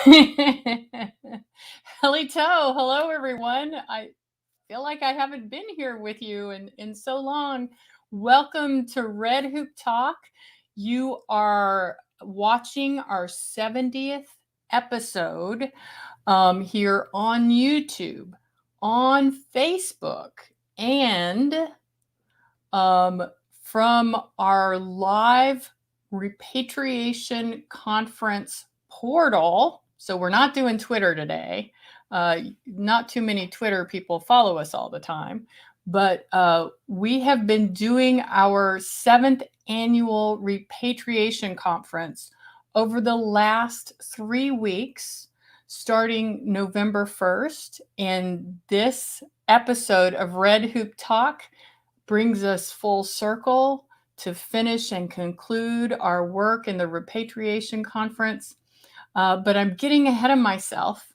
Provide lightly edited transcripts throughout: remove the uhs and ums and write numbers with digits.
Hello, hello everyone. I feel like I haven't been here with you in so long. Welcome to Red Hoop Talk. You are watching our 70th episode here on YouTube, on Facebook, and from our live Repatriation Conference portal. So we're not doing Twitter today. Not too many Twitter people follow us all the time. But we have been doing our 7th annual Repatriation Conference over the last 3 weeks, starting November 1st. And this episode of Red Hoop Talk brings us full circle to finish and conclude our work in the Repatriation Conference. But I'm getting ahead of myself.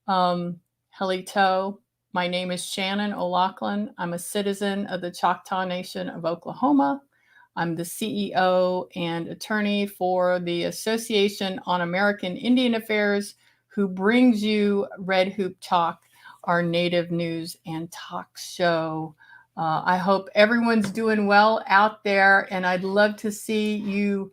Hello, my name is Shannon O'Loughlin. I'm a citizen of the Choctaw Nation of Oklahoma. I'm the CEO and attorney for the Association on American Indian Affairs, who brings you Red Hoop Talk, our native news and talk show. I hope everyone's doing well out there, and I'd love to see you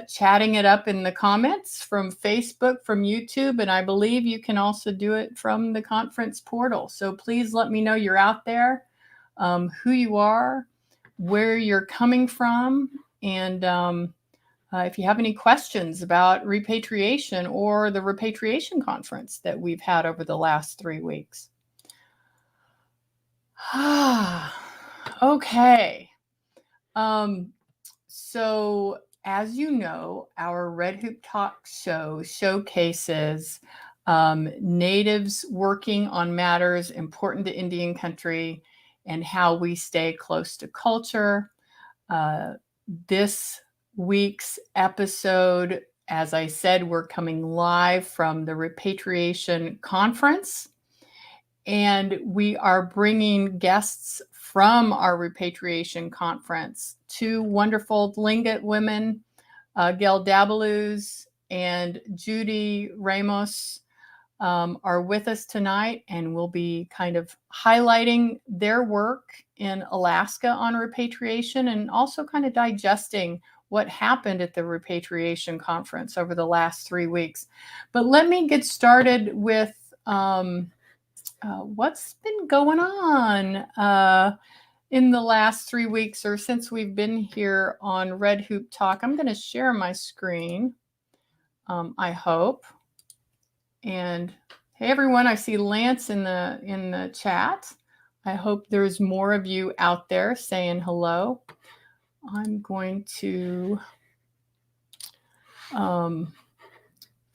chatting it up in the comments from Facebook, from YouTube, and I believe you can also do it from the conference portal. So please let me know you're out there, who you are, where you're coming from, and if you have any questions about repatriation or the Repatriation Conference that we've had over the last 3 weeks. Okay. So as you know, our Red Hoop Talk show showcases natives working on matters important to Indian country and how we stay close to culture. This week's episode, as I said, we're coming live from the Repatriation Conference. And we are bringing guests from our Repatriation Conference. 2 wonderful Tlingit women, GAIL DABULUZ and JUDY Ramos, are with us tonight, and we'll be kind of highlighting their work in Alaska on repatriation and also kind of digesting what happened at the Repatriation Conference over the last 3 weeks. But let me get started with what's been going on in the last 3 weeks or since we've been here on Red Hoop Talk. I'm going to share my screen, I hope. And hey, everyone, I see Lance in the chat. I hope there's more of you out there saying hello. I'm going to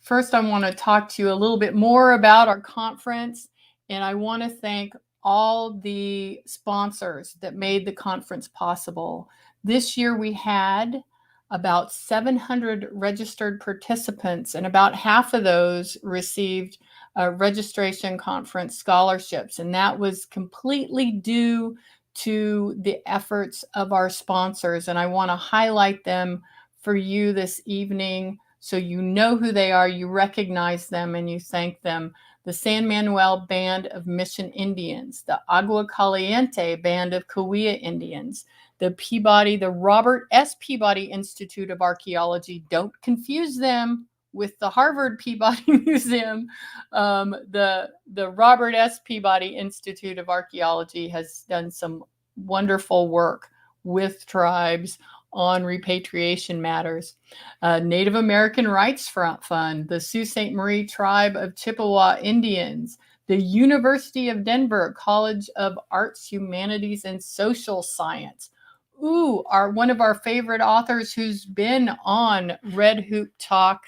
first, I want to talk to you a little bit more about our conference. And I want to thank all the sponsors that made the conference possible. This year we had about 700 registered participants, and about half of those received registration conference scholarships. And that was completely due to the efforts of our sponsors. And I want to highlight them for you this evening so you know who they are, you recognize them, and you thank them. The San Manuel Band of Mission Indians, the Agua Caliente Band of Cahuilla Indians, the Robert S. Peabody Institute of Archaeology. Don't confuse them with the Harvard Peabody Museum. The Robert S. Peabody Institute of Archaeology has done some wonderful work with tribes on repatriation matters. Native American Rights Fund, the Sault Ste. Marie Tribe of Chippewa Indians, the University of Denver College of Arts, Humanities, and Social Science. One of our favorite authors who's been on Red Hoop Talk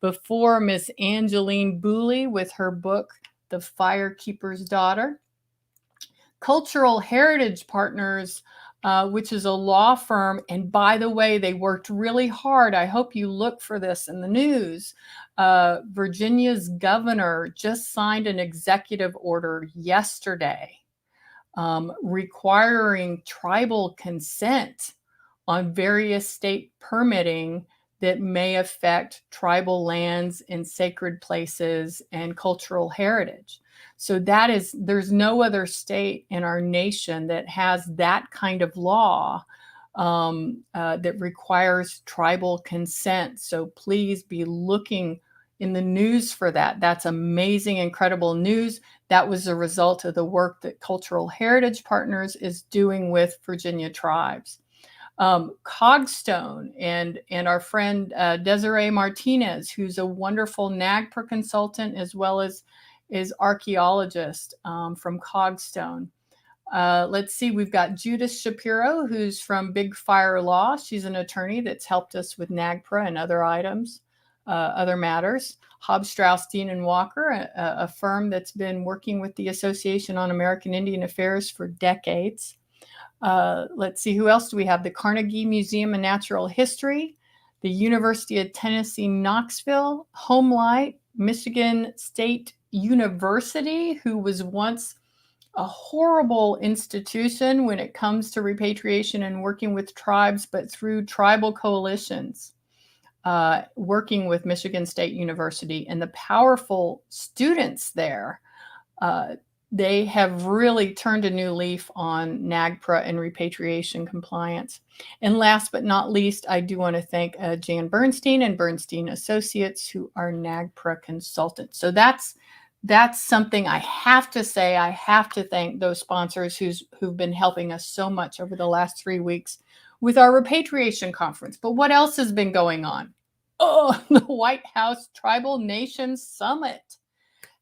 before, Miss Angeline Booley, with her book, The Firekeeper's Daughter. Cultural Heritage Partners, which is a law firm. And by the way, they worked really hard. I hope you look for this in the news. Virginia's governor just signed an executive order yesterday requiring tribal consent on various state permitting that may affect tribal lands and sacred places and cultural heritage. So there's no other state in our nation that has that kind of law that requires tribal consent. So please be looking in the news for that. That's amazing, incredible news. That was a result of the work that Cultural Heritage Partners is doing with Virginia tribes. Cogstone and our friend Desiree Martinez, who's a wonderful NAGPRA consultant as well as is archaeologist from Cogstone. Let's see, we've got Judith Shapiro, who's from Big Fire Law. She's an attorney that's helped us with NAGPRA and other items, other matters. Hobbs, Strauss, Dean, and Walker, a firm that's been working with the Association on American Indian Affairs for decades. Let's see, who else do we have? The Carnegie Museum of Natural History, the University of Tennessee, Knoxville, Homelight, Michigan State University, who was once a horrible institution when it comes to repatriation and working with tribes, but through tribal coalitions, working with Michigan State University and the powerful students there, they have really turned a new leaf on NAGPRA and repatriation compliance. And last but not least, I do want to thank Jan Bernstein and Bernstein Associates, who are NAGPRA consultants. So that's something I have to say. I have to thank those sponsors who've been helping us so much over the last 3 weeks with our Repatriation Conference. But what else has been going on? Oh, the White House Tribal Nations Summit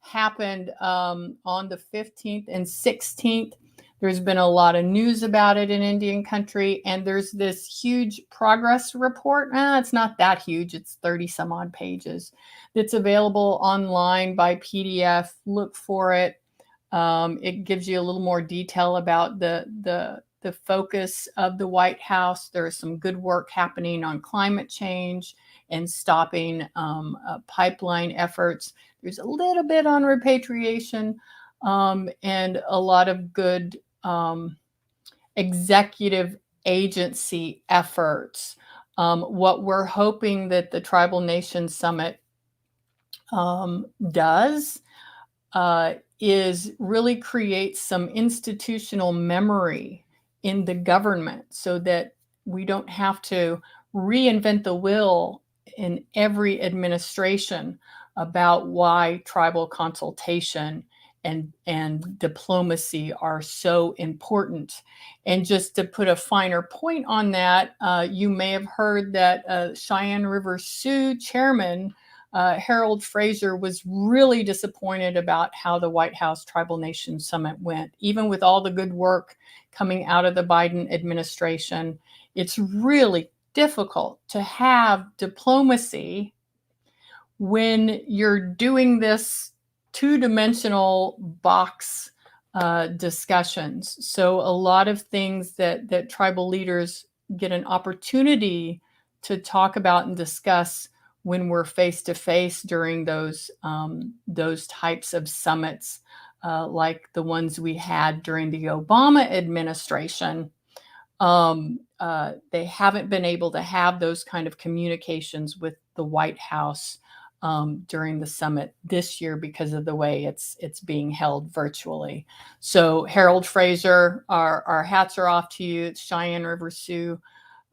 happened on the 15th and 16th. There's been a lot of news about it in Indian country, and there's this huge progress report. It's not that huge. It's 30 some odd pages. That's available online by PDF. Look for it. It gives you a little more detail about the focus of the White House. There is some good work happening on climate change and stopping pipeline efforts. There's a little bit on repatriation and a lot of good executive agency efforts. What we're hoping that the Tribal Nations Summit does is really create some institutional memory in the government so that we don't have to reinvent the wheel in every administration about why tribal consultation and diplomacy are so important. And just to put a finer point on that, you may have heard that Cheyenne River Sioux chairman Harold Fraser was really disappointed about how the White House Tribal Nations Summit went. Even with all the good work coming out of the Biden administration, it's really difficult to have diplomacy when you're doing this two-dimensional box discussions. So a lot of things that tribal leaders get an opportunity to talk about and discuss when we're face-to-face during those types of summits, like the ones we had during the Obama administration. They haven't been able to have those kind of communications with the White House during the summit this year because of the way it's being held virtually. So Harold Fraser, our hats are off to you. It's Cheyenne River Sioux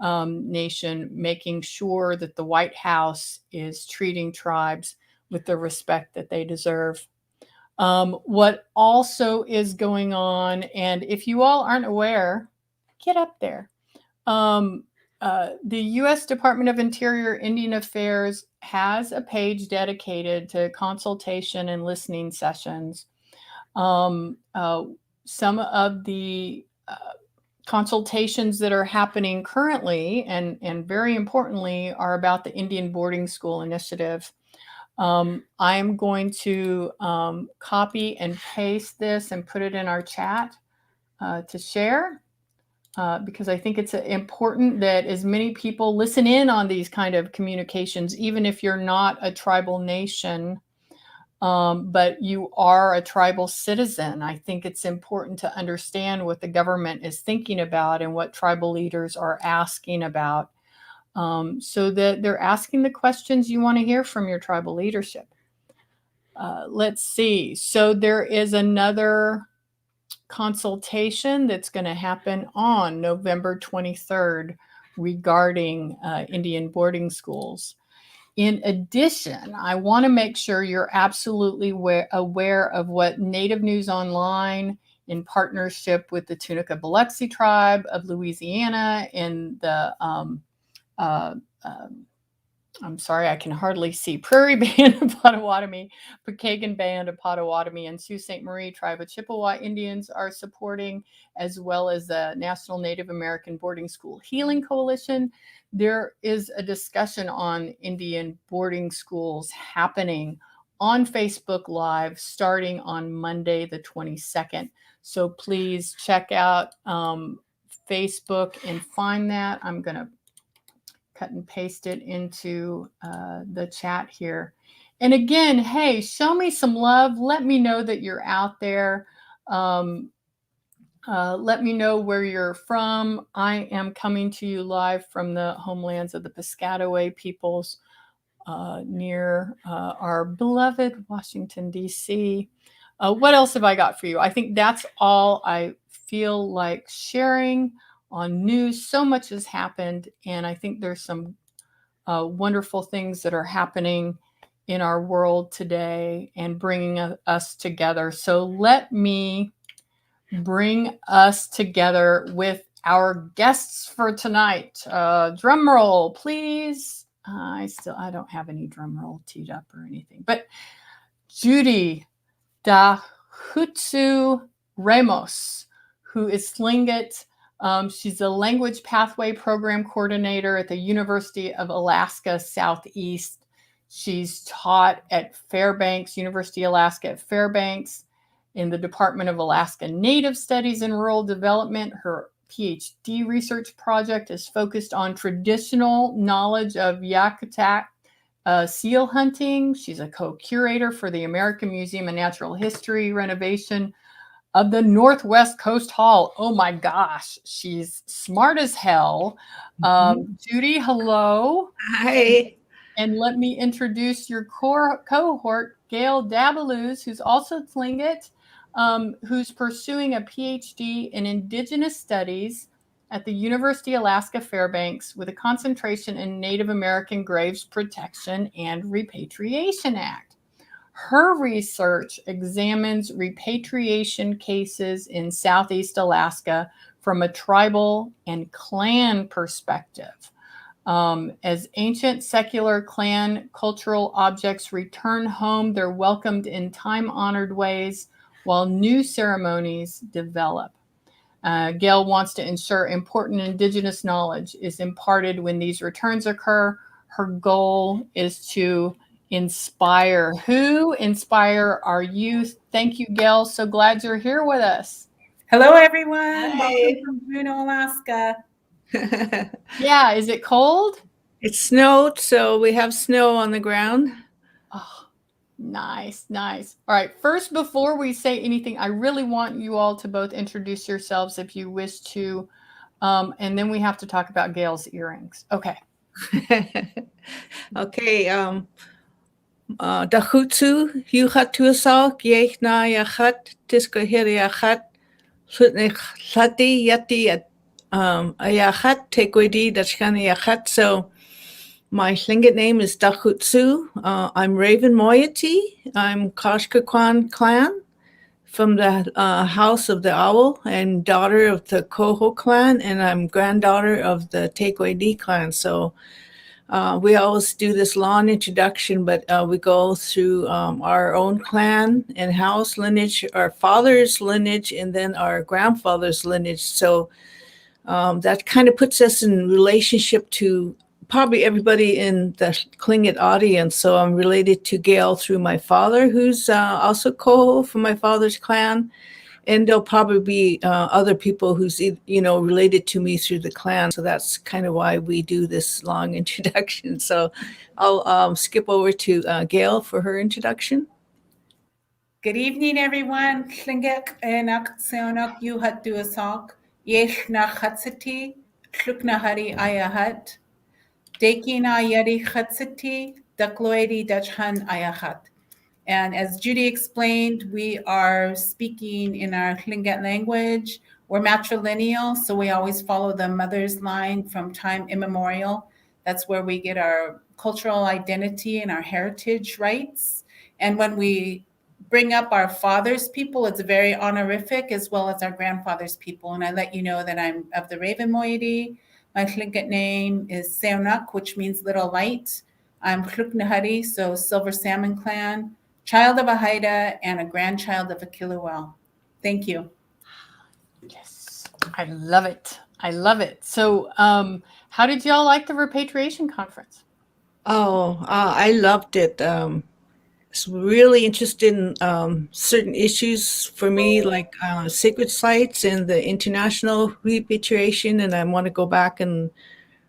Nation, making sure that the White House is treating tribes with the respect that they deserve. What also is going on, and if you all aren't aware, get up there. The U.S. Department of Interior Indian Affairs has a page dedicated to consultation and listening sessions. Some of the consultations that are happening currently and very importantly are about the Indian Boarding School Initiative. I am going to copy and paste this and put it in our chat to share. Because I think it's important that as many people listen in on these kind of communications, even if you're not a tribal nation, but you are a tribal citizen. I think it's important to understand what the government is thinking about and what tribal leaders are asking about. so that they're asking the questions you want to hear from your tribal leadership. Let's see. So there is another consultation that's going to happen on November 23rd regarding Indian boarding schools. In addition, I want to make sure you're absolutely aware of what Native News Online, in partnership with the Tisk'w Hit tribe of Louisiana and the I'm sorry, I can hardly see, Prairie Band of Potawatomi, Pokagon Band of Potawatomi, and Sault Ste. Marie Tribe of Chippewa Indians are supporting, as well as the National Native American Boarding School Healing Coalition. There is a discussion on Indian boarding schools happening on Facebook Live starting on Monday the 22nd. So please check out Facebook and find that. I'm going to cut and paste it into the chat here. And again, hey, show me some love. Let me know that you're out there. Let me know where you're from. I am coming to you live from the homelands of the Piscataway peoples near our beloved Washington, D.C. What else have I got for you? I think that's all I feel like sharing on news. So much has happened, and I think there's some wonderful things that are happening in our world today and bringing us together. So let me bring us together with our guests for tonight. Drum roll, please. I don't have any drum roll teed up or anything, but JUDY DAXOOTSU RAMOS, who is Tlingit. She's a language pathway program coordinator at the University of Alaska Southeast. She's taught at Fairbanks, University of Alaska at Fairbanks, in the Department of Alaska Native Studies and Rural Development. Her PhD research project is focused on traditional knowledge of Yakutat seal hunting. She's a co-curator for the American Museum of Natural History renovation of the Northwest Coast Hall. Oh my gosh, she's smart as hell. JUDY, hello. Hi. And let me introduce your cohort, GAIL DABULUZ, who's also Tlingit, who's pursuing a PhD in Indigenous Studies at the University of Alaska Fairbanks with a concentration in Native American Graves Protection and Repatriation Act. Her research examines repatriation cases in Southeast Alaska from a tribal and clan perspective. As ancient secular clan cultural objects return home, they're welcomed in time-honored ways while new ceremonies develop. GAIL wants to ensure important Indigenous knowledge is imparted when these returns occur. Her goal is to inspire. Who inspire our youth? Thank you, GAIL. So glad you're here with us. Hello, everyone. Hi. Welcome from Juneau, Alaska. Yeah, is it cold? It snowed, so we have snow on the ground. Oh, nice, nice. All right, first, before we say anything, I really want you all to both introduce yourselves if you wish to, and then we have to talk about GAIL's earrings. Okay. Okay. Daxootsu Yéil Yéil Yachat Tisk'w Hit Yachat Tlati Yati Ayachat Tekwedi Dachkana Yachat. So my Tlingit name is Daxootsu. I'm Raven Moiety. I'm Kwaashki'kwaan clan from the House of the Owl and daughter of the Coho clan, and I'm granddaughter of the Tisk'w Hit clan. So we always do this long introduction, but we go through our own clan and house lineage, our father's lineage, and then our grandfather's lineage. So that kind of puts us in relationship to probably everybody in the Tlingit audience. So I'm related to GAIL through my father, who's also Coho from my father's clan. And there'll probably be other people who's, related to me through the clan. So that's kind of why we do this long introduction. So I'll skip over to GAIL for her introduction. Good evening, everyone. Tlingit enak seonak yuhat duasok. Yesh na chatsati. Tluknahari ayahat. Dekina Yeri Chatsiti, Dakloedi Dachhan Ayachat. And as Judy explained, we are speaking in our Tlingit language. We're matrilineal, so we always follow the mother's line from time immemorial. That's where we get our cultural identity and our heritage rights. And when we bring up our father's people, it's very honorific, as well as our grandfather's people. And I let you know that I'm of the Raven Moiety. My Tlingit name is Seonak, which means little light. I'm Kluknahari, so Silver Salmon Clan, child of a Haida, and a grandchild of a Killuel. Thank you. Yes, I love it. I love it. So, how did y'all like the Repatriation Conference? Oh, I loved it. It's really interested in certain issues for me, like sacred sites and the international repatriation, and I want to go back and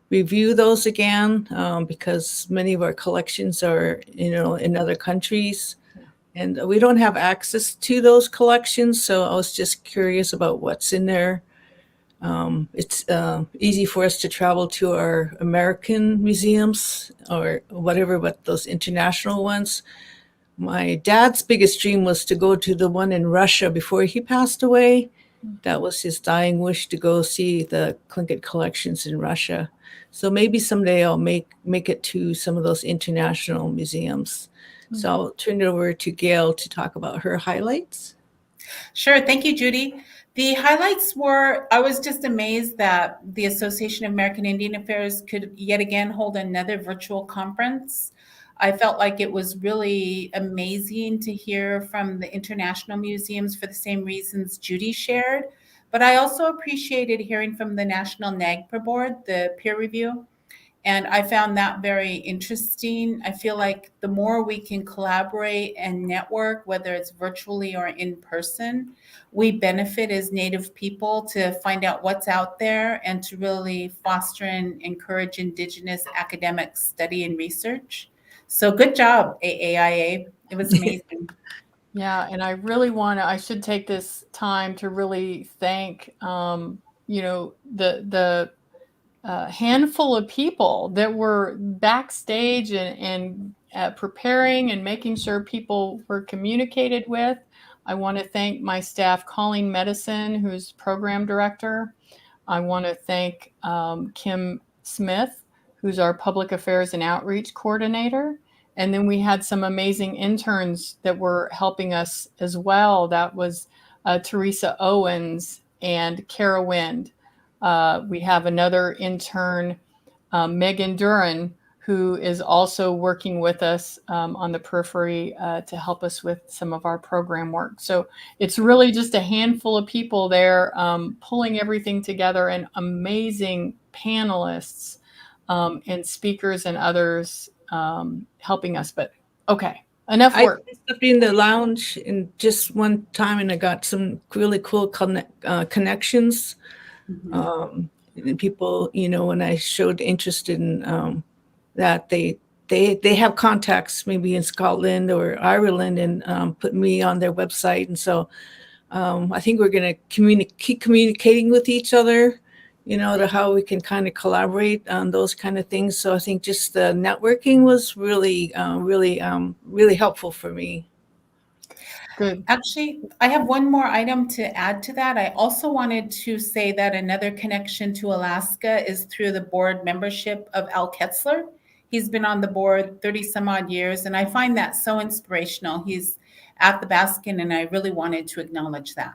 review those again because many of our collections are, in other countries, and we don't have access to those collections. So I was just curious about what's in there. It's easy for us to travel to our American museums or whatever, but those international ones. My dad's biggest dream was to go to the one in Russia before he passed away. That was his dying wish, to go see the Tlingit collections in Russia. So maybe someday I'll make it to some of those international museums. So I'll turn it over to Gail to talk about her highlights. Sure. Thank you, Judy. The highlights were, I was just amazed that the Association of American Indian Affairs could yet again hold another virtual conference. I felt like it was really amazing to hear from the international museums for the same reasons Judy shared. But I also appreciated hearing from the National NAGPRA board, the peer review. And I found that very interesting. I feel like the more we can collaborate and network, whether it's virtually or in person, we benefit as Native people to find out what's out there and to really foster and encourage Indigenous academic study and research. So good job, AAIA. It was amazing. Yeah, and I really I should take this time to really thank, the handful of people that were backstage and preparing and making sure people were communicated with. I want to thank my staff, Colleen Medicine, who's program director. I want to thank Kim Smith, who's our public affairs and outreach coordinator. And then we had some amazing interns that were helping us as well. That was Teresa Owens and Kara Wind. We have another intern, Megan Duran, who is also working with us on the periphery to help us with some of our program work. So it's really just a handful of people there pulling everything together, and amazing panelists and speakers and others helping us. But okay, enough work. I stepped in the lounge in just one time, and I got some really cool connections. And people, when I showed interest in that, they have contacts maybe in Scotland or Ireland, and put me on their website. And so I think we're going to keep communicating with each other, to how we can kind of collaborate on those kind of things. So I think just the networking was really helpful for me. Good. Actually, I have one more item to add to that. I also wanted to say that another connection to Alaska is through the board membership of Al Ketzler. He's been on the board 30 some odd years, and I find that so inspirational. He's at the Baskin, and I really wanted to acknowledge that.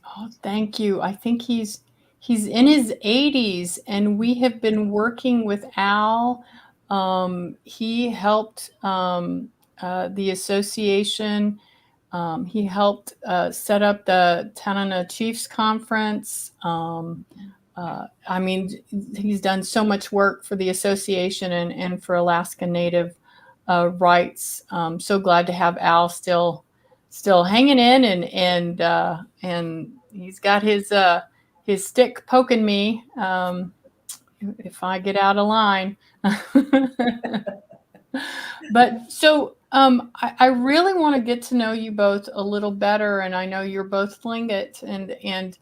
Oh, thank you. I think he's in his 80s, and we have been working with Al. He helped the association. He helped set up the Tanana Chiefs Conference. I mean, he's done so much work for the association and for Alaska Native rights. So glad to have Al still hanging in, and he's got his stick poking me if I get out of line. But so I really want to get to know you both a little better, and I know you're both Tlingit, and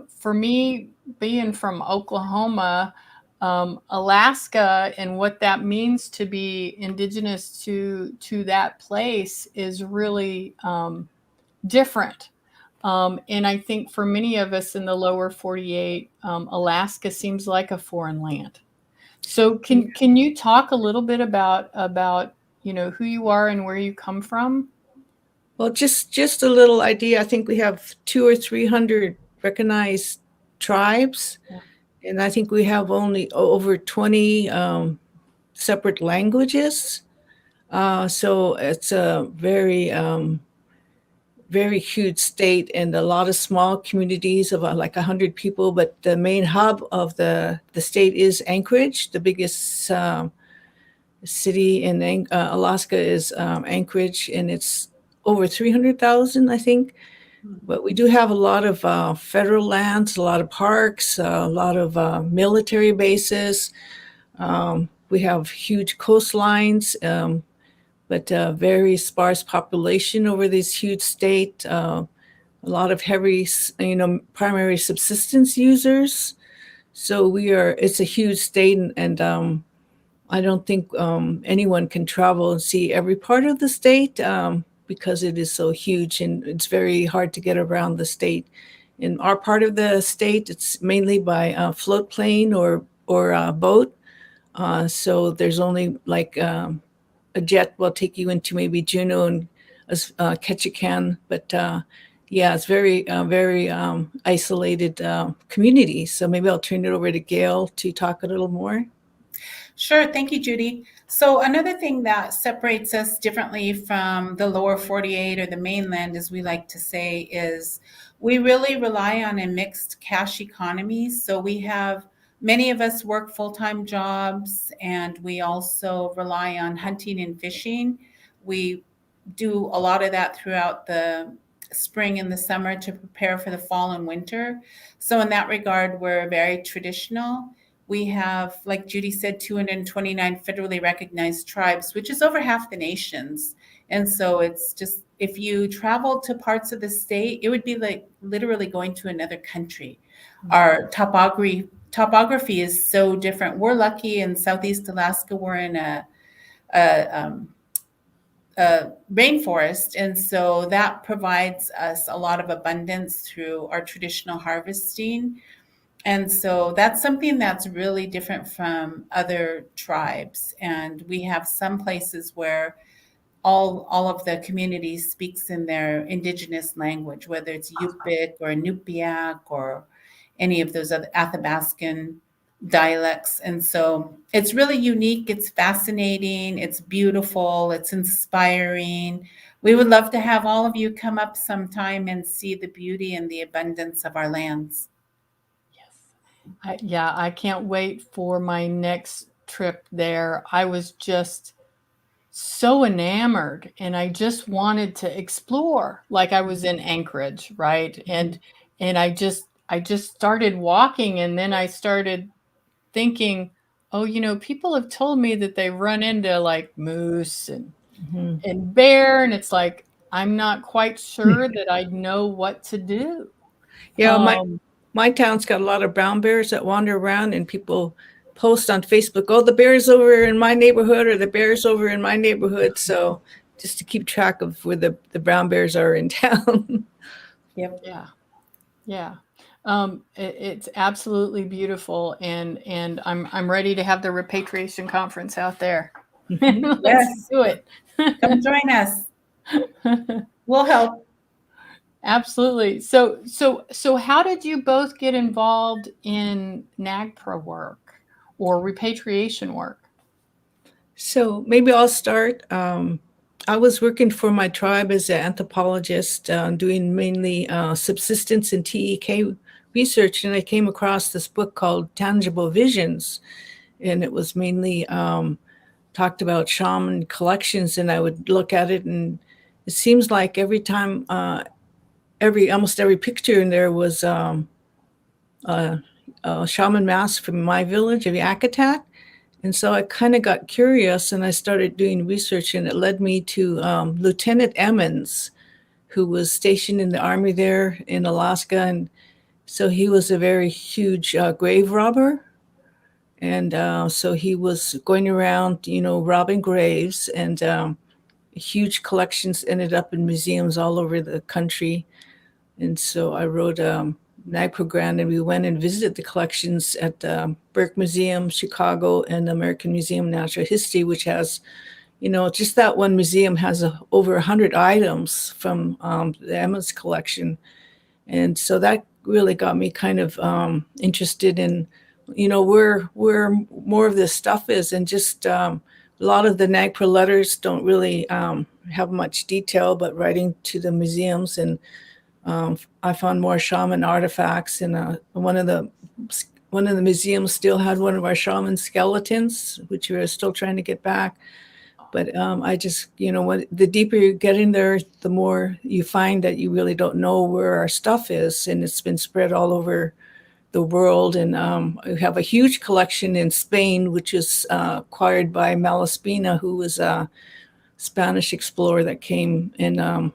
for me, being from Oklahoma, Alaska and what that means to be indigenous to that place is really different. And I think for many of us in the lower 48, Alaska seems like a foreign land. So can you talk a little bit about who you are and where you come from? Well, just a little idea. I think we have 200 or 300 recognized tribes, Yeah. and I think we have only over 20 separate languages. So it's a very huge state and a lot of small communities of like 100 people. But the main hub of the state is Anchorage. The biggest city in Alaska is Anchorage, and it's over 300,000, I think. But we do have a lot of federal lands, a lot of parks, a lot of military bases. We have huge coastlines, but a very sparse population over this huge state. A lot of heavy, primary subsistence users. So it's a huge state, and I don't think anyone can travel and see every part of the state because it is so huge and it's very hard to get around the state. In our part of the state, it's mainly by float plane or boat. So there's only like a jet will take you into maybe Juneau and Ketchikan, but yeah, it's very isolated community. So maybe I'll turn it over to Gail to talk a little more. Sure. Thank you, Judy. So another thing that separates us differently from the lower 48 or the mainland, as we like to say, is we really rely on a mixed cash economy. So many of us work full-time jobs, and we also rely on hunting and fishing. We do a lot of that throughout the spring and the summer to prepare for the fall and winter. So in that regard, we're very traditional. We have, like Judy said, 229 federally recognized tribes, which is over half the nation's. And so it's just, if you travel to parts of the state, it would be like literally going to another country. Our topography is so different. We're lucky in Southeast Alaska. We're in a rainforest, and so that provides us a lot of abundance through our traditional harvesting. And so that's something that's really different from other tribes. And we have some places where all of the community speaks in their indigenous language, whether it's Yupik or Inupiaq or any of those other Athabascan dialects. And so it's really unique. It's fascinating. It's beautiful. It's inspiring. We would love to have all of you come up sometime and see the beauty and the abundance of our lands. I can't wait for my next trip there. I was just so enamored and I just wanted to explore, like I was in Anchorage, right? And I just started walking, and then I started thinking, oh, people have told me that they run into like moose and bear, and it's like I'm not quite sure that I know what to do. Yeah, my town's got a lot of brown bears that wander around, and people post on Facebook, oh, the bear's over in my neighborhood, or the bear's over in my neighborhood. So just to keep track of where the brown bears are in town. Yep. Yeah. It's absolutely beautiful, and I'm ready to have the Repatriation Conference out there. Let's do it. Come join us. We'll help. Absolutely. So how did you both get involved in NAGPRA work or repatriation work? So maybe I'll start. I was working for my tribe as an anthropologist, doing mainly subsistence and TEK research, and I came across this book called Tangible Visions, and it was mainly talked about shaman collections, and I would look at it, and it seems like every time almost every picture in there was a shaman mask from my village of Yakutat. And so I kind of got curious, and I started doing research, and it led me to Lieutenant Emmons, who was stationed in the Army there in Alaska. And so he was a very huge grave robber. And so he was going around, robbing graves, and huge collections ended up in museums all over the country. And so I wrote a NAGPRA grant, and we went and visited the collections at the Burke Museum, Chicago, and the American Museum of Natural History, which has, just that one museum has over 100 items from the Emma's collection. And so that really got me kind of interested in, where more of this stuff is. And just a lot of the NAGPRA letters don't really have much detail, but writing to the museums. And I found more shaman artifacts, and one of the museums still had one of our shaman skeletons, which we're still trying to get back. But I just, the deeper you get in there, the more you find that you really don't know where our stuff is, and it's been spread all over the world. And we have a huge collection in Spain, which is acquired by Malaspina, who was a Spanish explorer that came and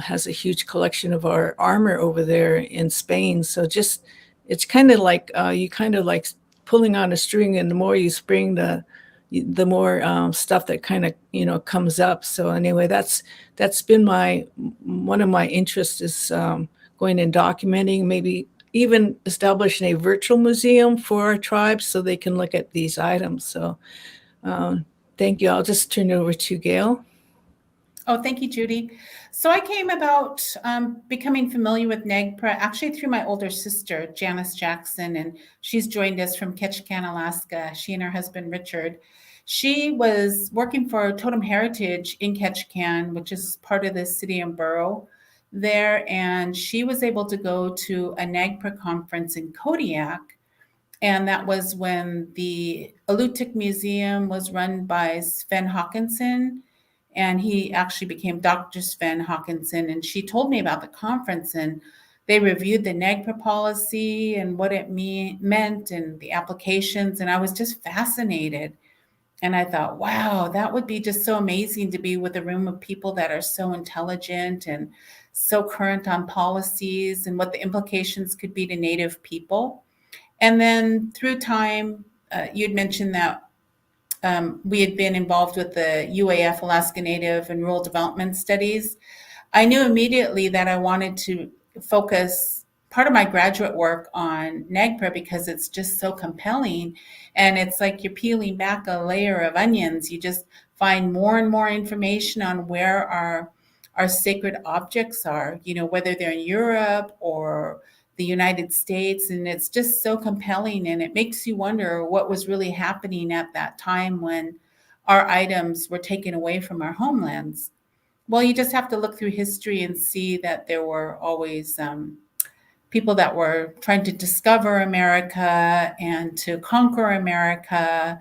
has a huge collection of our armor over there in Spain. So just, it's kind of like you kind of like pulling on a string, and the more you spring, the more stuff that kind of comes up. So anyway, that's been one of my interests, is going and documenting, maybe even establishing a virtual museum for our tribes so they can look at these items. So thank you. I'll just turn it over to Gail. Oh, thank you, Judy. So I came about becoming familiar with NAGPRA actually through my older sister, Janice Jackson, and she's joined us from Ketchikan, Alaska. She and her husband, Richard. She was working for Totem Heritage in Ketchikan, which is part of the city and borough there, and she was able to go to a NAGPRA conference in Kodiak, and that was when the Alutiiq Museum was run by Sven Hawkinson, and he actually became Dr. Sven Hawkinson. And she told me about the conference, and they reviewed the NAGPRA policy and what it meant and the applications, and I was just fascinated. And I thought, wow, that would be just so amazing to be with a room of people that are so intelligent and so current on policies and what the implications could be to Native people. And then through time, you'd mentioned that we had been involved with the UAF, Alaska Native and Rural Development Studies. I knew immediately that I wanted to focus part of my graduate work on NAGPRA because it's just so compelling. And it's like you're peeling back a layer of onions. You just find more and more information on where our sacred objects are, whether they're in Europe or the United States. And it's just so compelling. And it makes you wonder what was really happening at that time when our items were taken away from our homelands. Well, you just have to look through history and see that there were always people that were trying to discover America and to conquer America.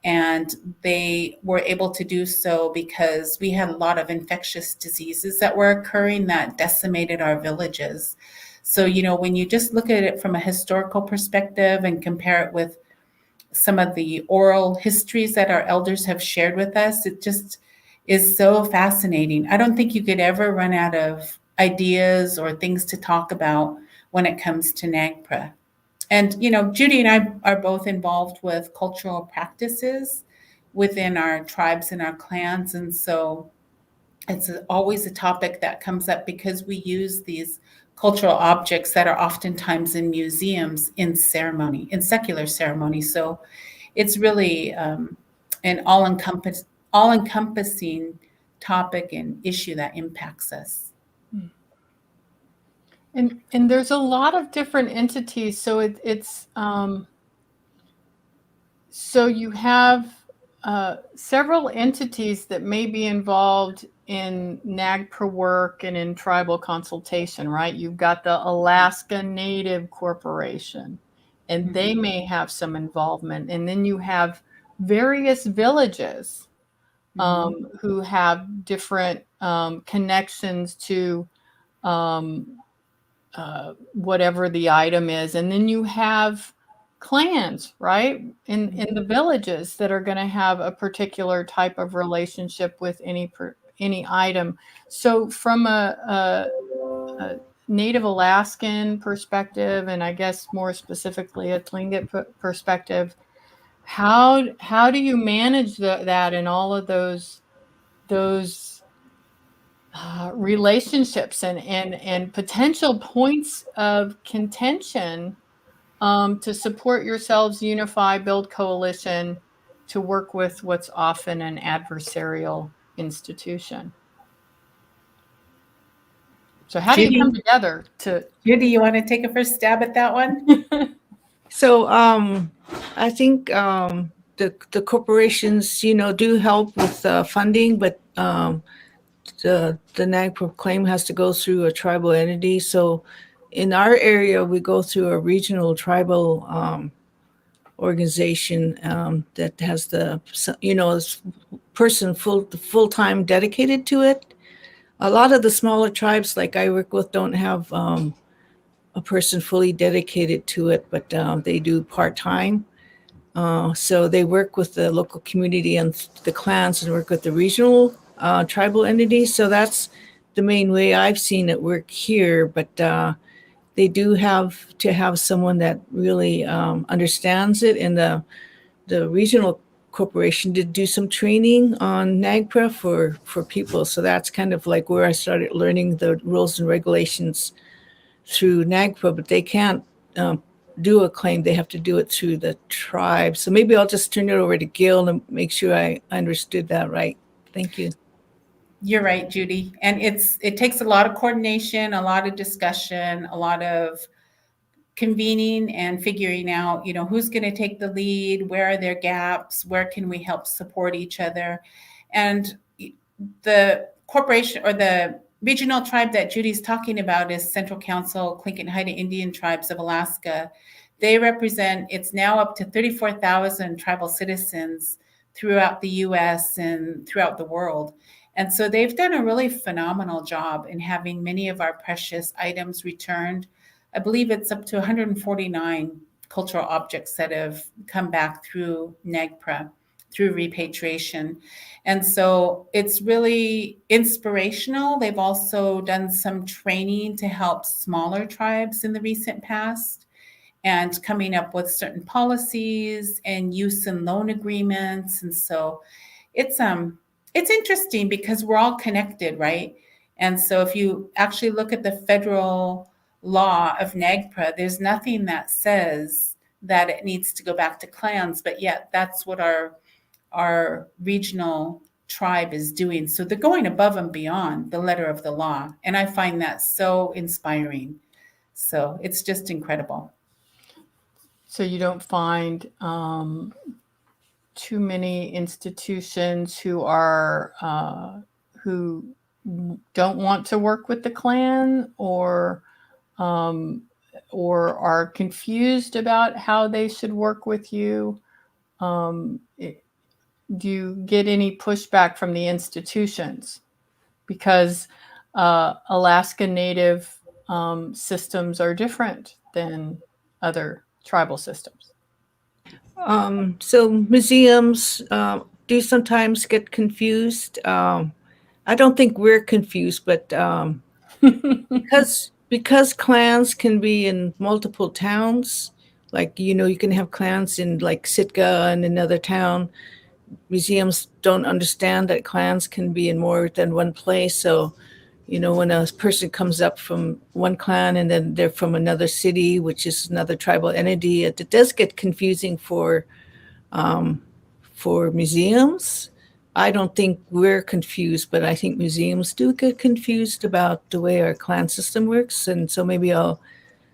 And they were able to do so because we had a lot of infectious diseases that were occurring that decimated our villages. So, when you just look at it from a historical perspective and compare it with some of the oral histories that our elders have shared with us, it just is so fascinating. I don't think you could ever run out of ideas or things to talk about when it comes to NAGPRA. And, Judy and I are both involved with cultural practices within our tribes and our clans. And so it's always a topic that comes up because we use these cultural objects that are oftentimes in museums in ceremony, in secular ceremony. So it's really an all-encompassing topic and issue that impacts us. And there's a lot of different entities. So it's so you have several entities that may be involved in NAGPRA work and in tribal consultation, right? You've got the Alaska Native Corporation, and they may have some involvement. And then you have various villages who have different connections to whatever the item is. And then you have clans, right, in the villages that are going to have a particular type of relationship with any item. So from a Native Alaskan perspective, and I guess more specifically a Tlingit perspective, how do you manage that and all of those relationships and potential points of contention to support yourselves, unify, build coalition, to work with what's often an adversarial institution? So how do you come together to? Judy, you want to take a first stab at that one? So I think the corporations, do help with funding, but the NAGPRA claim has to go through a tribal entity. So in our area, we go through a regional tribal organization that has person full-time dedicated to it. A lot of the smaller tribes like I work with don't have a person fully dedicated to it, but they do part-time. So they work with the local community and the clans and work with the regional tribal entities. So that's the main way I've seen it work here. But they do have to have someone that really understands it, and the regional corporation did do some training on NAGPRA for people. So that's kind of like where I started learning the rules and regulations through NAGPRA, but they can't do a claim. They have to do it through the tribe. So maybe I'll just turn it over to Gail and make sure I understood that right. Thank you. You're right, Judy. And it takes a lot of coordination, a lot of discussion, a lot of convening and figuring out, who's going to take the lead, where are there gaps, where can we help support each other. And the corporation or the regional tribe that Judy's talking about is Central Council Tlingit and Haida Indian Tribes of Alaska. They represent, it's now up to 34,000 tribal citizens throughout the US and throughout the world. And so they've done a really phenomenal job in having many of our precious items returned. I believe it's up to 149 cultural objects that have come back through NAGPRA, through repatriation. And so it's really inspirational. They've also done some training to help smaller tribes in the recent past and coming up with certain policies and use and loan agreements. And so it's interesting because we're all connected, right? And so if you actually look at the federal law of NAGPRA, there's nothing that says that it needs to go back to clans, but yet that's what our regional tribe is doing. So they're going above and beyond the letter of the law. And I find that so inspiring. So it's just incredible. So you don't find too many institutions who don't want to work with the clan, or are confused about how they should work with you? Do you get any pushback from the institutions? Because Alaska Native systems are different than other tribal systems. So museums do sometimes get confused. I don't think we're confused, but because clans can be in multiple towns, like, you can have clans in like Sitka and another town. Museums don't understand that clans can be in more than one place. So, when a person comes up from one clan and then they're from another city, which is another tribal entity, it does get confusing for museums. I don't think we're confused, but I think museums do get confused about the way our clan system works. And so maybe I'll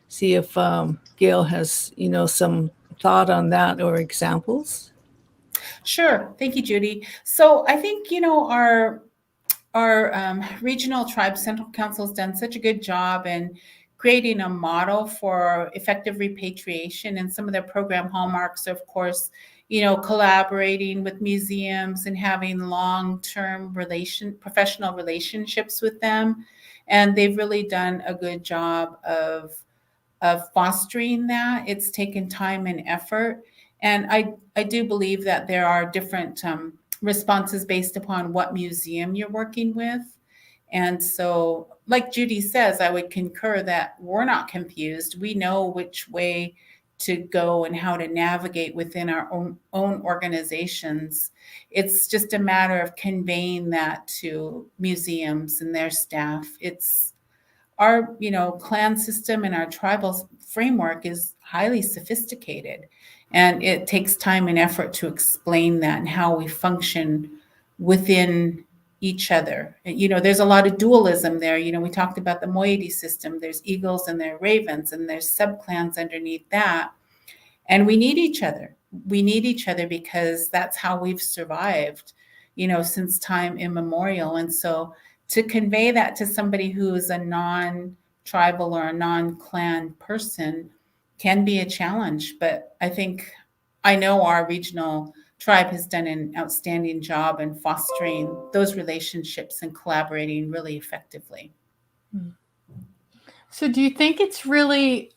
see if Gail has, some thought on that or examples. Sure. Thank you, Judy. So I think, our regional tribe Central Council has done such a good job in creating a model for effective repatriation, and some of their program hallmarks are, of course, collaborating with museums and having long-term professional relationships with them. And they've really done a good job of fostering that. It's taken time and effort. And I do believe that there are different responses based upon what museum you're working with. And so, like Judy says, I would concur that we're not confused. We know which way to go and how to navigate within our own organizations. It's just a matter of conveying that to museums and their staff. It's our, clan system and our tribal framework is highly sophisticated, and it takes time and effort to explain that and how we function within each other. There's a lot of dualism there. We talked about the Moiety system. There's eagles and there are ravens, and there's subclans underneath that. And we need each other. We need each other because that's how we've survived, since time immemorial. And so to convey that to somebody who is a non-tribal or a non-clan person can be a challenge. But I know our regional tribe has done an outstanding job in fostering those relationships and collaborating really effectively. So do you think it's really,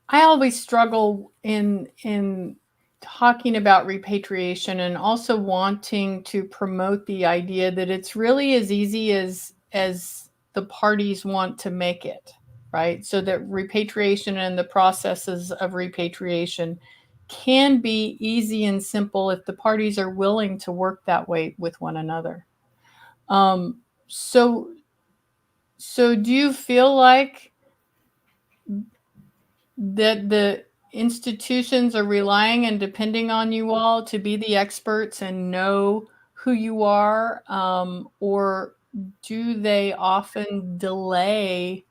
I always struggle in talking about repatriation and also wanting to promote the idea that it's really as easy as the parties want to make it, right? So that repatriation and the processes of repatriation can be easy and simple if the parties are willing to work that way with one another. So do you feel like that the institutions are relying and depending on you all to be the experts and know who you are, or do they often delay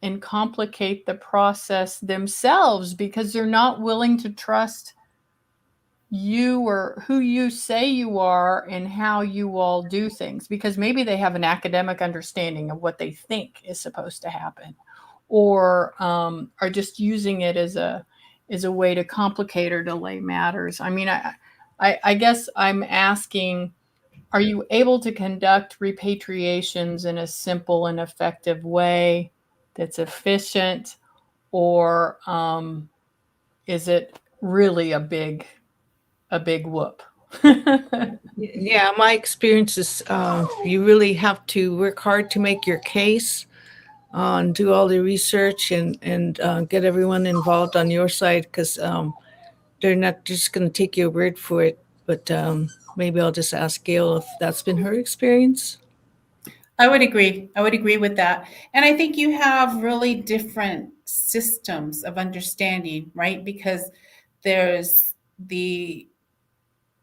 and complicate the process themselves because they're not willing to trust you or who you say you are and how you all do things? Because maybe they have an academic understanding of what they think is supposed to happen, or are just using it as a way to complicate or delay matters. I mean, I guess I'm asking, are you able to conduct repatriations in a simple and effective way that's efficient, or is it really a big whoop? Yeah, my experience is you really have to work hard to make your case, and do all the research and get everyone involved on your side, because they're not just going to take your word for it. But maybe I'll just ask Gail if that's been her experience. I would agree. I would agree with that. And I think you have really different systems of understanding, right? Because there's the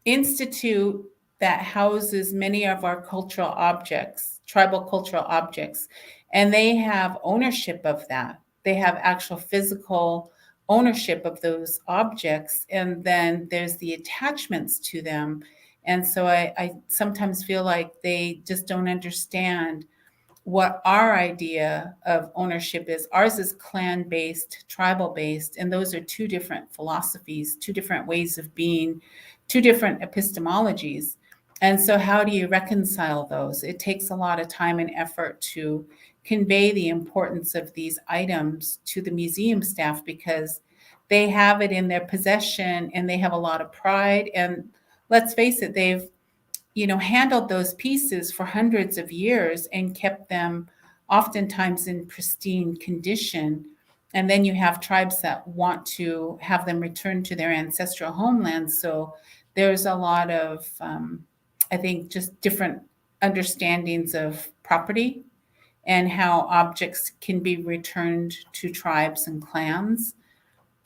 institute that houses many of our cultural objects, tribal cultural objects, and they have ownership of that. They have actual physical ownership of those objects, and then there's the attachments to them. And so I sometimes feel like they just don't understand what our idea of ownership is. Ours is clan-based, tribal-based, and those are two different philosophies, two different ways of being, two different epistemologies. And so how do you reconcile those? It takes a lot of time and effort to convey the importance of these items to the museum staff, because they have it in their possession and they have a lot of pride. And let's face it, they've handled those pieces for hundreds of years and kept them oftentimes in pristine condition. And then you have tribes that want to have them returned to their ancestral homelands. So there's a lot of, I think, just different understandings of property and how objects can be returned to tribes and clans.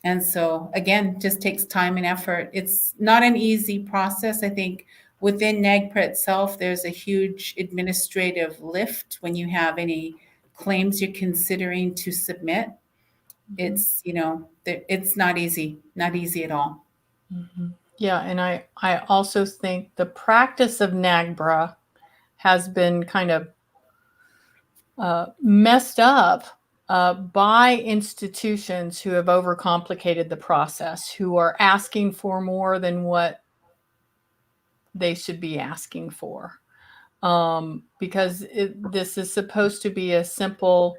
And so, again, just takes time and effort. It's not an easy process. I think within NAGPRA itself, there's a huge administrative lift when you have any claims you're considering to submit. It's, it's not easy at all. Mm-hmm. Yeah, and I also think the practice of NAGPRA has been kind of messed up by institutions who have overcomplicated the process, who are asking for more than what they should be asking for. Because this is supposed to be a simple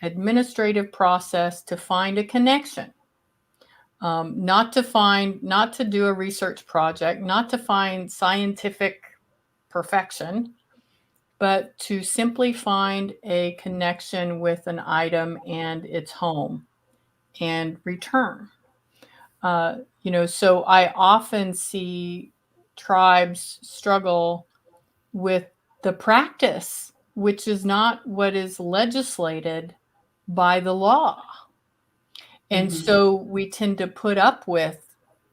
administrative process to find a connection. Not to do a research project, not to find scientific perfection, but to simply find a connection with an item and its home and return. So I often see tribes struggle with the practice, which is not what is legislated by the law. And so we tend to put up with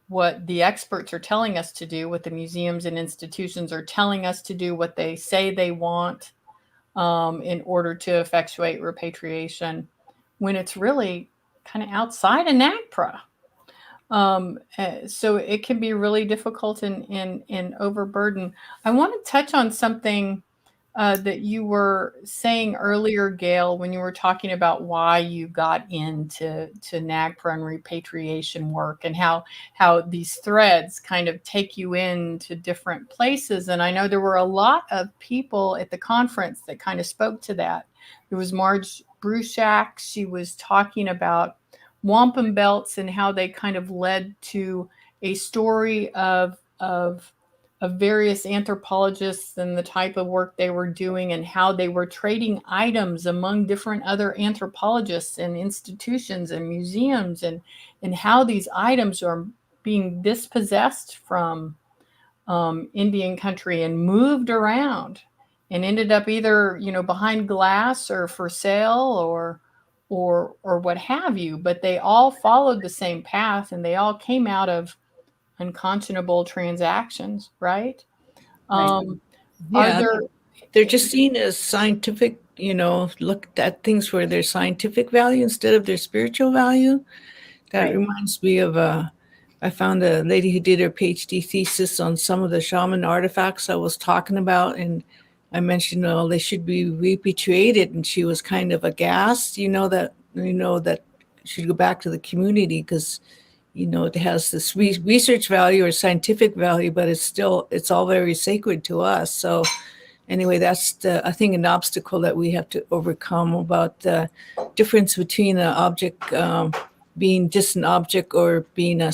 what the experts are telling us to do, what the museums and institutions are telling us to do, what they say they want in order to effectuate repatriation, when it's really kind of outside of NAGPRA. So it can be really difficult and overburden. I want to touch on something that you were saying earlier, Gail, when you were talking about why you got into NAGPRA and repatriation work, and how these threads kind of take you into different places. And I know there were a lot of people at the conference that kind of spoke to that. There was Marge Bruchak. She was talking about wampum belts and how they kind of led to a story of various anthropologists and the type of work they were doing, and how they were trading items among different other anthropologists and institutions and museums, and how these items are being dispossessed from Indian country and moved around and ended up either behind glass or for sale or what have you. But they all followed the same path, and they all came out of unconscionable transactions, right? Yeah, they're just seen as scientific, looked at things for their scientific value instead of their spiritual value. That reminds me of I found a lady who did her PhD thesis on some of the shaman artifacts I was talking about, and I mentioned, they should be repatriated, and she was kind of aghast, that should go back to the community because it has this research value or scientific value, but it's all very sacred to us. So anyway, that's I think an obstacle that we have to overcome about the difference between an object being just an object or being a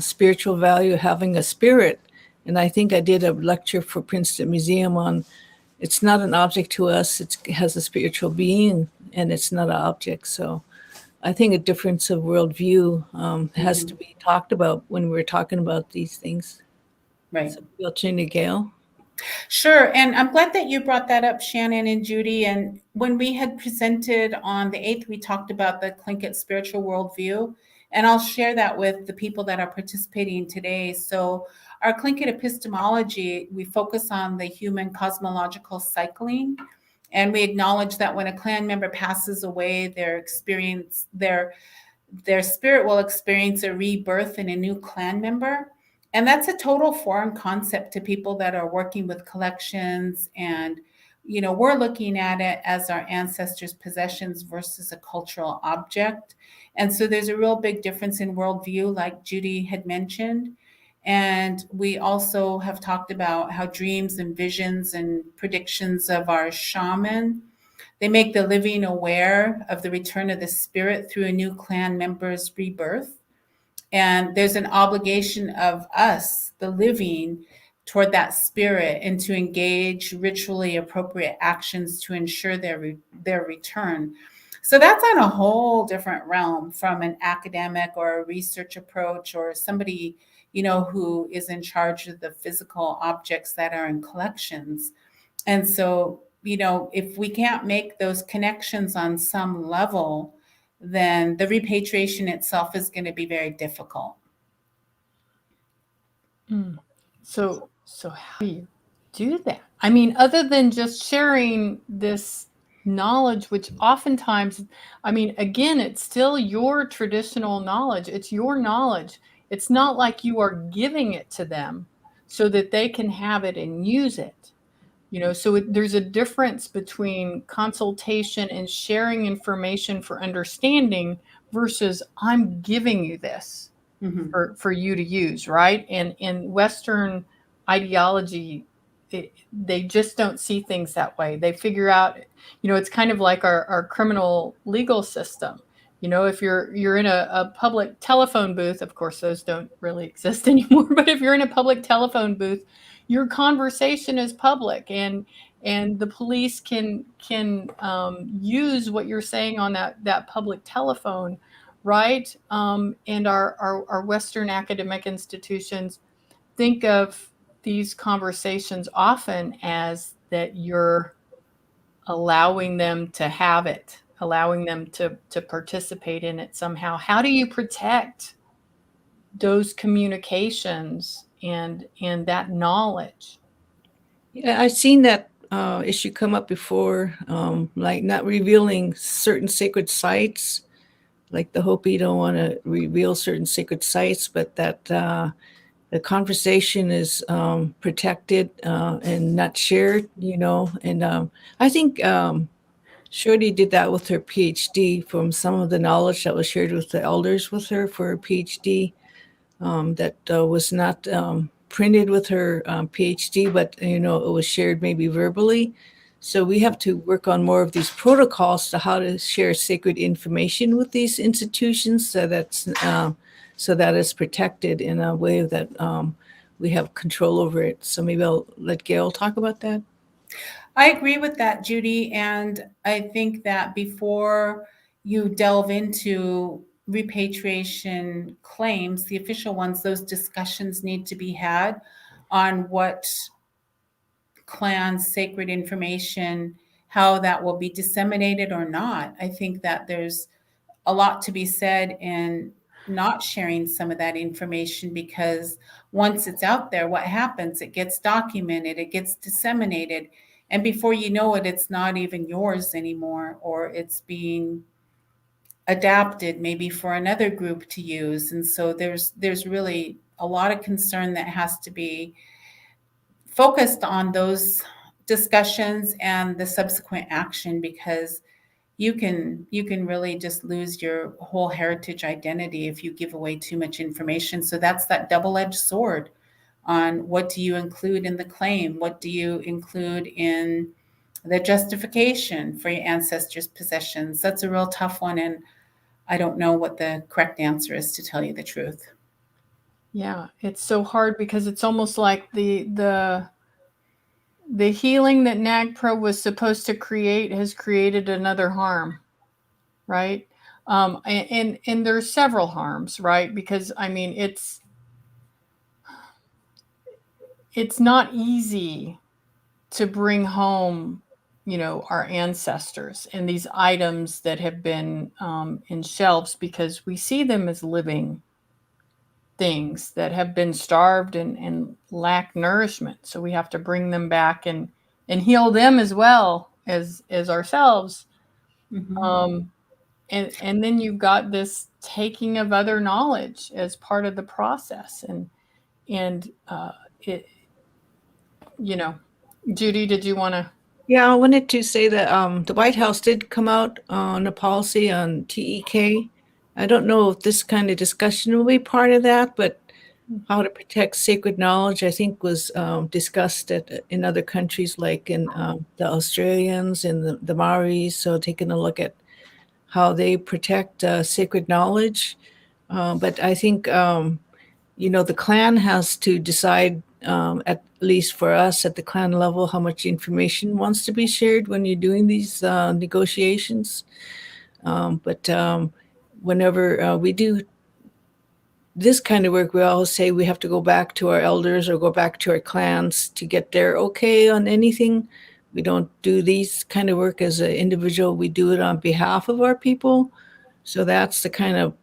spiritual value, having a spirit. And I think I did a lecture for Princeton Museum on it's not an object to us, it has a spiritual being, and it's not an object. So I think a difference of worldview has to be talked about when we're talking about these things. Right. So you'll turn to Gail. Sure. And I'm glad that you brought that up, Shannon and Judy. And when we had presented on the 8th, we talked about the Tlingit spiritual worldview. And I'll share that with the people that are participating today. So our Tlingit epistemology, we focus on the human cosmological cycling. And we acknowledge that when a clan member passes away, their spirit will experience a rebirth in a new clan member. And that's a total foreign concept to people that are working with collections. And, we're looking at it as our ancestors' possessions versus a cultural object. And so there's a real big difference in worldview, like Judy had mentioned. And we also have talked about how dreams and visions and predictions of our shaman, they make the living aware of the return of the spirit through a new clan member's rebirth. And there's an obligation of us, the living, toward that spirit, and to engage ritually appropriate actions to ensure their return. So that's on a whole different realm from an academic or a research approach or somebody, who is in charge of the physical objects that are in collections. And so, if we can't make those connections on some level, then the repatriation itself is going to be very difficult. So how do you do that? I mean, other than just sharing this knowledge, which oftentimes, again, it's still your traditional knowledge. It's your knowledge. It's not like you are giving it to them so that they can have it and use it. So there's a difference between consultation and sharing information for understanding versus I'm giving you this for you to use, right? And in Western ideology, they just don't see things that way. They figure out, it's kind of like our criminal legal system. If you're in a public telephone booth, of course those don't really exist anymore, but if you're in a public telephone booth, your conversation is public, and the police can use what you're saying on that public telephone, right? And our Western academic institutions think of these conversations often as that you're allowing them to have it, allowing them to participate in it somehow. How do you protect those communications and that knowledge? Yeah, I've seen that issue come up before, like not revealing certain sacred sites. Like the Hopi don't want to reveal certain sacred sites, but that the conversation is protected and not shared, And I think Shorty did that with her PhD from some of the knowledge that was shared with the elders with her for her PhD that was not printed with her PhD, but it was shared maybe verbally. So we have to work on more of these protocols to how to share sacred information with these institutions, so that it's protected in a way that we have control over it. So maybe I'll let Gail talk about that. I agree with that, Judy. And I think that before you delve into repatriation claims, the official ones, those discussions need to be had on what clan's sacred information, how that will be disseminated or not. I think that there's a lot to be said in not sharing some of that information, because once it's out there, what happens? It gets documented, it gets disseminated, and before you know it, it's not even yours anymore, or it's being adapted maybe for another group to use. And so there's really a lot of concern that has to be focused on those discussions and the subsequent action, because you can really just lose your whole heritage identity if you give away too much information. So that's that double-edged sword on what do you include in the claim, what do you include in the justification for your ancestors' possessions. That's a real tough one, and I don't know what the correct answer is, to tell you the truth. Yeah, it's so hard because it's almost like the healing that NAGPRA was supposed to create has created another harm, right? And there's several harms, right? Because I mean, it's not easy to bring home, our ancestors and these items that have been in shelves, because we see them as living things that have been starved and lack nourishment. So we have to bring them back and heal them as well as ourselves. Mm-hmm. And then you've got this taking of other knowledge as part of the process. And it, Judy, did you want to? Yeah, I wanted to say that the White House did come out on a policy on TEK. I don't know if this kind of discussion will be part of that, but how to protect sacred knowledge, I think, was discussed in other countries, like in the Australians and the Maoris. So taking a look at how they protect sacred knowledge. But I think, the clan has to decide, at least for us at the clan level, how much information wants to be shared when you're doing these negotiations. But whenever we do this kind of work, we always say we have to go back to our elders or go back to our clans to get their okay on anything. We don't do these kind of work as an individual. We do it on behalf of our people. So that's the kind of,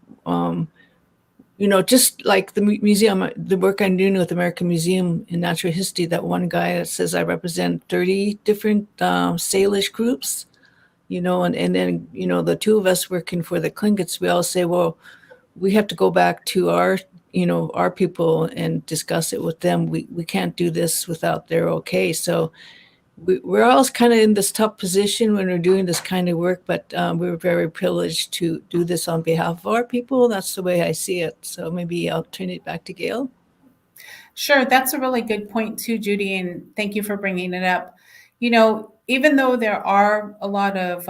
just like the museum, the work I'm doing with American Museum in Natural History, that one guy that says I represent 30 different Salish groups, and then, the two of us working for the Tlingits, we all say, well, we have to go back to our people and discuss it with them. We can't do this without their okay. So we're all kind of in this tough position when we're doing this kind of work, but we're very privileged to do this on behalf of our people. That's the way I see it. So maybe I'll turn it back to Gail. Sure, that's a really good point too, Judy, and thank you for bringing it up. Even though there are a lot of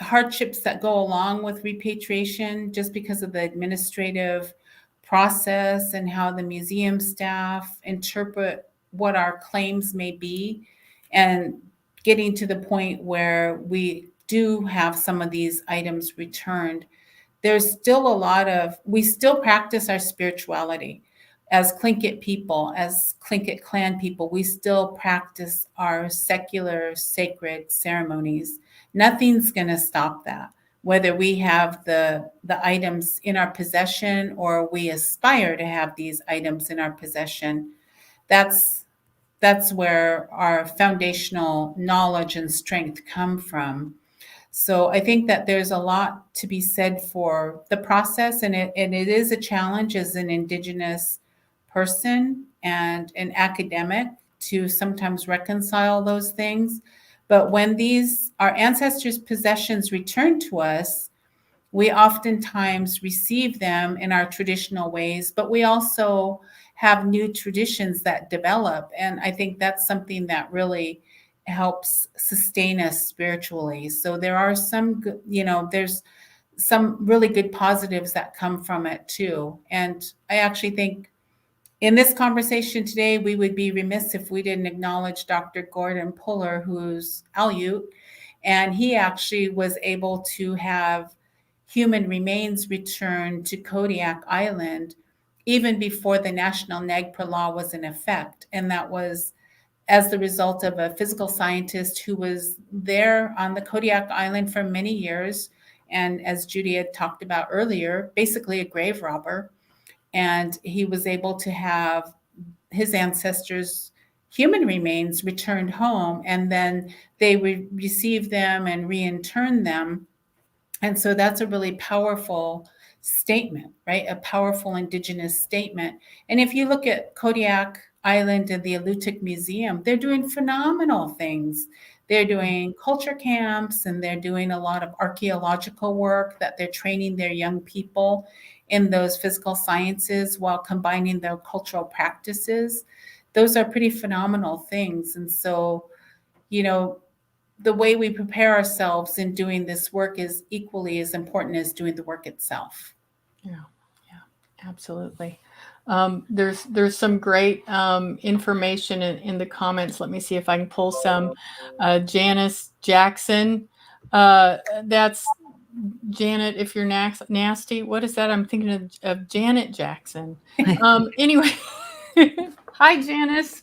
hardships that go along with repatriation just because of the administrative process and how the museum staff interpret what our claims may be, and getting to the point where we do have some of these items returned. There's still a lot of, we still practice our spirituality. As Tlingit people, as Tlingit clan people, we still practice our secular sacred ceremonies. Nothing's going to stop that. Whether we have the items in our possession or we aspire to have these items in our possession, that's where our foundational knowledge and strength come from. So I think that there's a lot to be said for the process, and it is a challenge as an Indigenous person and an academic to sometimes reconcile those things. But when our ancestors' possessions return to us, we oftentimes receive them in our traditional ways, but we also have new traditions that develop. And I think that's something that really helps sustain us spiritually. So there are some, there's some really good positives that come from it too. And I actually think in this conversation today, we would be remiss if we didn't acknowledge Dr. Gordon Puller, who's Aleut, and he actually was able to have human remains returned to Kodiak Island even before the National NAGPRA law was in effect. And that was as the result of a physical scientist who was there on the Kodiak Island for many years. And as Judy had talked about earlier, basically a grave robber. And he was able to have his ancestors' human remains returned home, and then they would receive them and reintern them. And so that's a really powerful statement, right? A powerful Indigenous statement. And if you look at Kodiak Island and the Alutiiq Museum, they're doing phenomenal things. They're doing culture camps, and they're doing a lot of archaeological work that they're training their young people in those physical sciences while combining their cultural practices. Those are pretty phenomenal things. And so, the way we prepare ourselves in doing this work is equally as important as doing the work itself. Yeah, absolutely. There's some great information in the comments. Let me see if I can pull some. Janice Jackson, that's Janet. If you're nasty, what is that? I'm thinking of Janet Jackson. Anyway, hi Janice.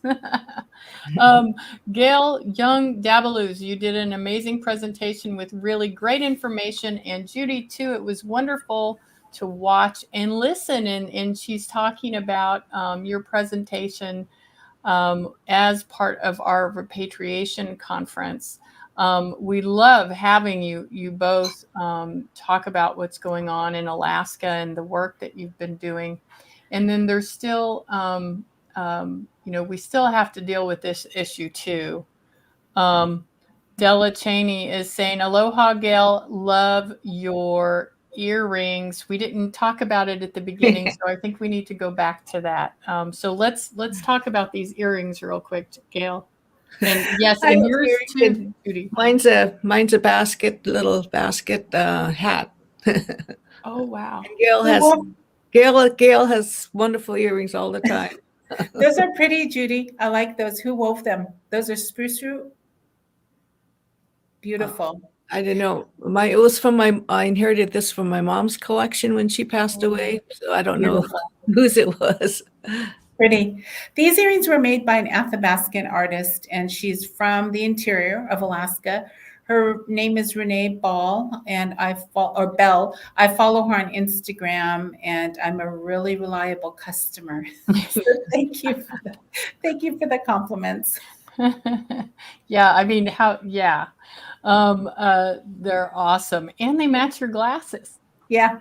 GAIL DABULUZ, you did an amazing presentation with really great information, and Judy too. It was wonderful to watch and listen, and she's talking about your presentation as part of our Repatriation Conference. We love having you both talk about what's going on in Alaska and the work that you've been doing. And then there's still, we still have to deal with this issue too. Della Cheney is saying, aloha, GAIL, love your earrings. We didn't talk about it at the beginning, so I think we need to go back to that. So let's talk about these earrings real quick, GAIL. And yes, and yours too, Judy. Mine's a little basket hat. Oh wow! And GAIL has wonderful earrings all the time. Those are pretty, Judy. I like those. Who wove them? Those are spruce root. Beautiful. I don't know. It was I inherited this from my mom's collection when she passed away. So I don't know whose it was. Pretty. These earrings were made by an Athabascan artist, and she's from the interior of Alaska. Her name is Renee Bell, and I follow her on Instagram, and I'm a really reliable customer. So thank you for the compliments. Yeah, I mean, they're awesome, and they match your glasses. Yeah.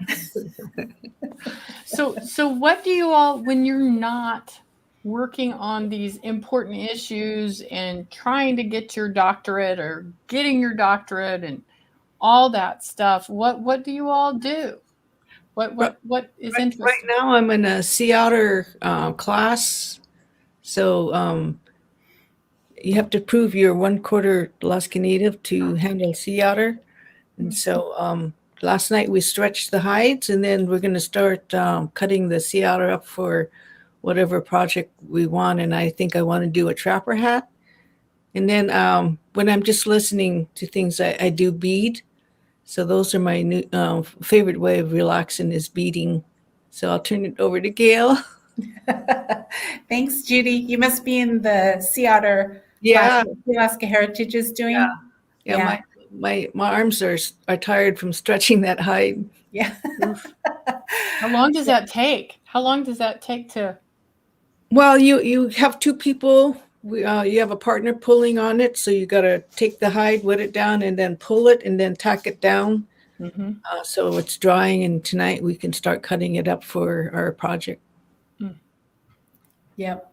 So what do you all, when you're not working on these important issues and trying to get your doctorate or getting your doctorate and all that stuff, what do you all do? What is interesting? Right now I'm in a sea otter class. So you have to prove you're 1/4 Alaska Native to handle sea otter. And so last night we stretched the hides, and then we're going to start cutting the sea otter up for whatever project we want. And I think I want to do a trapper hat. And then when I'm just listening to things, I do bead. So those are my new favorite way of relaxing is beading. So I'll turn it over to Gail. Thanks, Judy. You must be in the sea otter Yeah. class that Alaska Heritage is doing. Yeah. My arms are tired from stretching that hide. Yeah. How long does that take? How long does that take to? Well, you have two people. You have a partner pulling on it, so you got to take the hide, wet it down, and then pull it, and then tack it down. Mm-hmm. So it's drying, and tonight we can start cutting it up for our project. Yep.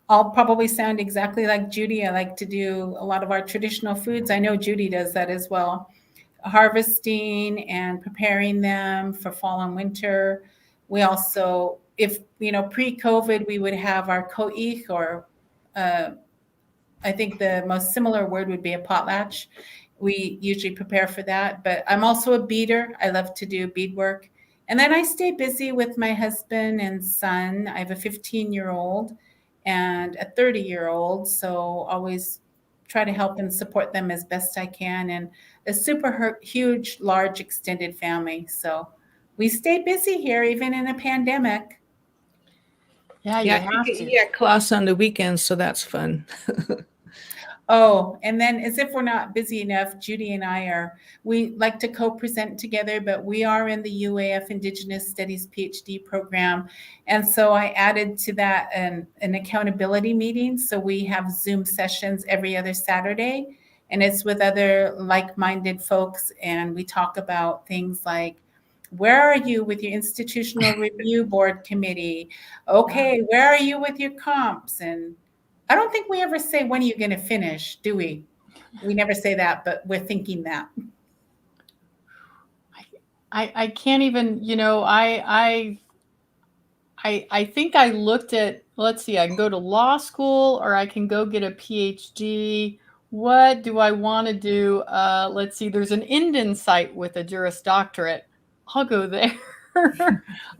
I'll probably sound exactly like Judy. I like to do a lot of our traditional foods. I know Judy does that as well. Harvesting and preparing them for fall and winter. We also, if pre-COVID, we would have our ko'ich, or I think the most similar word would be a potlatch. We usually prepare for that, but I'm also a beader. I love to do beadwork. And then I stay busy with my husband and son. I have a 15-year-old and a 30-year-old, so always try to help and support them as best I can, and a super huge, large extended family. So we stay busy here, even in a pandemic. Yeah, you have to. Yeah, class on the weekends, so that's fun. Oh, and then as if we're not busy enough, Judy and we like to co-present together, but we are in the UAF Indigenous Studies PhD program. And so I added to that an accountability meeting. So we have Zoom sessions every other Saturday, and it's with other like-minded folks. And we talk about things like, where are you with your institutional review board committee? Okay, where are you with your comps? And I don't think we ever say, when are you going to finish, do we? We never say that, but we're thinking that. I can't even, I think I looked at, let's see, I can go to law school or I can go get a PhD. What do I want to do? Let's see, there's an Indian site with a Juris Doctorate. I'll go there.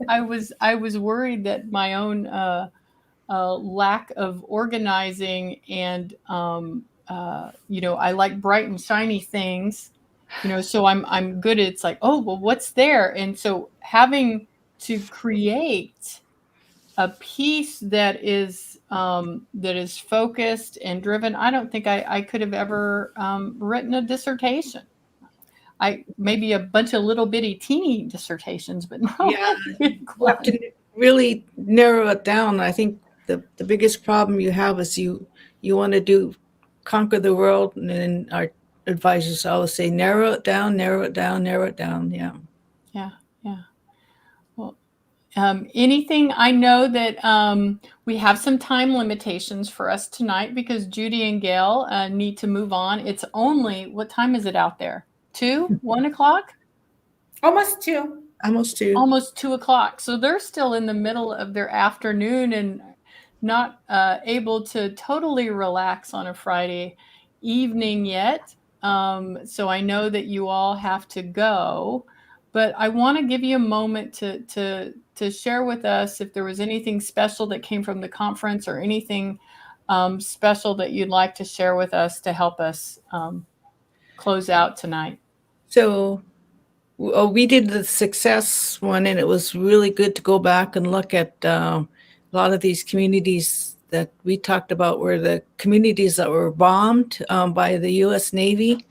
I was worried that my own lack of organizing and I like bright and shiny things, so I'm good at, it's like, oh well, what's there? And so having to create a piece that is focused and driven, I don't think I could have ever written a dissertation. Maybe a bunch of little bitty teeny dissertations, but not big you have to really narrow it down. I think the biggest problem you have is you want to conquer the world, and then our advisors always say, narrow it down, narrow it down, narrow it down. Yeah. Well, anything, I know that we have some time limitations for us tonight because Judy and Gail need to move on. It's only, what time is it out there? 1 o'clock? Almost 2. Almost 2 o'clock. So they're still in the middle of their afternoon and not able to totally relax on a Friday evening yet. So I know that you all have to go, but I want to give you a moment to share with us if there was anything special that came from the conference or anything special that you'd like to share with us to help us close out tonight. So we did the success one, and it was really good to go back and look at a lot of these communities that we talked about were the communities that were bombed by the U.S. Navy.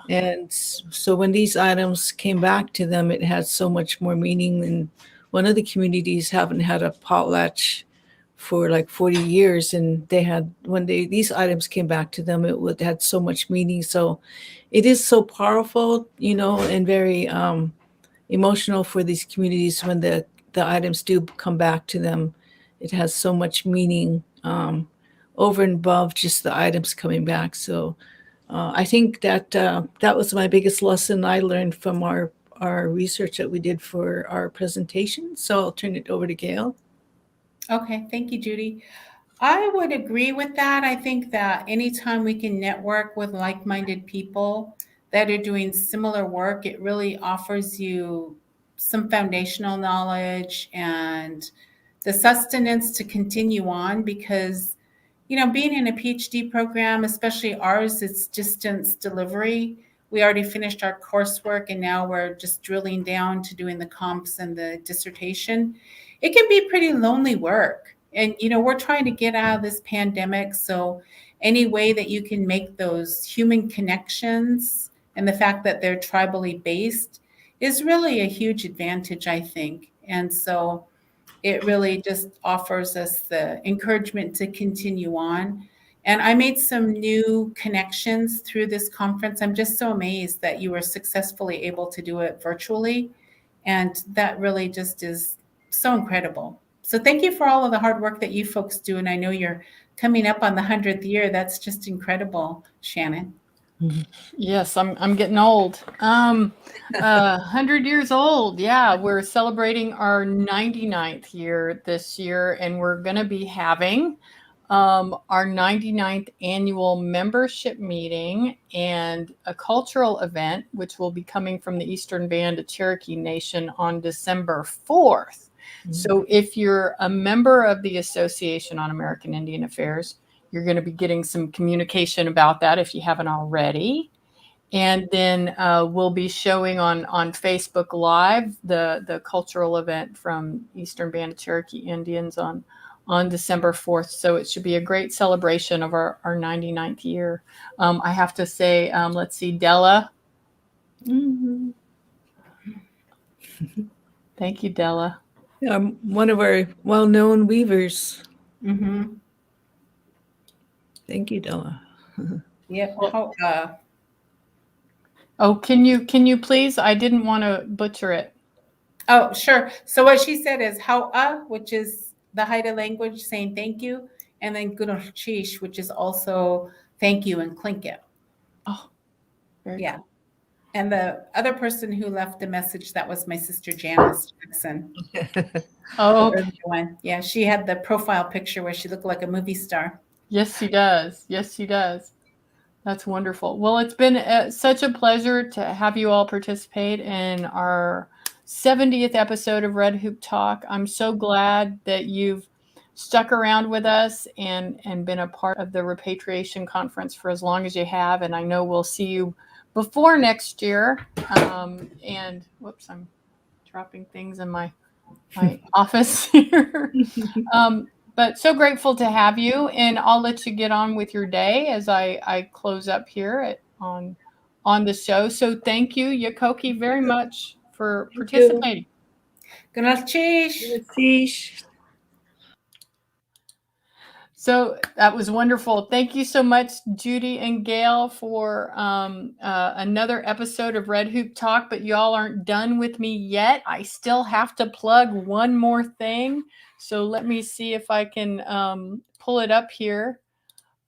And so when these items came back to them, it had so much more meaning. And one of the communities haven't had a potlatch for like 40 years. And they had, when these items came back to them, it had so much meaning. So it is so powerful, and very emotional for these communities when the items do come back to them. It has so much meaning over and above just the items coming back. So I think that that was my biggest lesson I learned from our research that we did for our presentation. So I'll turn it over to Gail. Okay, thank you, Judy. I would agree with that. I think that anytime we can network with like-minded people, that are doing similar work. It really offers you some foundational knowledge and the sustenance to continue on, because, you know, being in a PhD program, especially ours, it's distance delivery. We already finished our coursework and now we're just drilling down to doing the comps and the dissertation. It can be pretty lonely work. And, you know, we're trying to get out of this pandemic. So any way that you can make those human connections and the fact that they're tribally based is really a huge advantage, I think. And so it really just offers us the encouragement to continue on. And I made some new connections through this conference. I'm just so amazed that you were successfully able to do it virtually. And that really just is so incredible. So thank you for all of the hard work that you folks do. And I know you're coming up on the 100th year. That's just incredible, Shannon. Yes, I'm getting old. 100 years old. Yeah, we're celebrating our 99th year this year, and we're going to be having our 99th annual membership meeting and a cultural event, which will be coming from the Eastern Band of Cherokee Nation on December 4th. So if you're a member of the Association on American Indian Affairs, you're going to be getting some communication about that if you haven't already. And then we'll be showing on Facebook Live the cultural event from Eastern Band of Cherokee Indians on December 4th. So it should be a great celebration of our 99th year. I have to say, let's see, Della. Mm-hmm. Thank you, Della. One of our well-known weavers. Mm-hmm. Thank you, Della. Yep. Oh, can you please? I didn't want to butcher it. Oh, sure. So what she said is hau'a, which is the Haida language saying thank you, and then gunorchish, which is also thank you in Tlingit. Oh, very yeah. cool. And the other person who left the message, that was my sister Janice Jackson. Oh, yeah, she had the profile picture where she looked like a movie star. Yes, she does. Yes, she does. That's wonderful. Well, it's been such a pleasure to have you all participate in our 70th episode of Red Hoop Talk. I'm so glad that you've stuck around with us and been a part of the Repatriation Conference for as long as you have. And I know we'll see you before next year. And whoops, I'm dropping things in my office here. But so grateful to have you, and I'll let you get on with your day as I close up here on the show. So thank you, Yakoki, very much for participating. Good night. So that was wonderful. Thank you so much, Judy and Gail, for another episode of Red Hoop Talk. But y'all aren't done with me yet. I still have to plug one more thing. So let me see if I can pull it up here.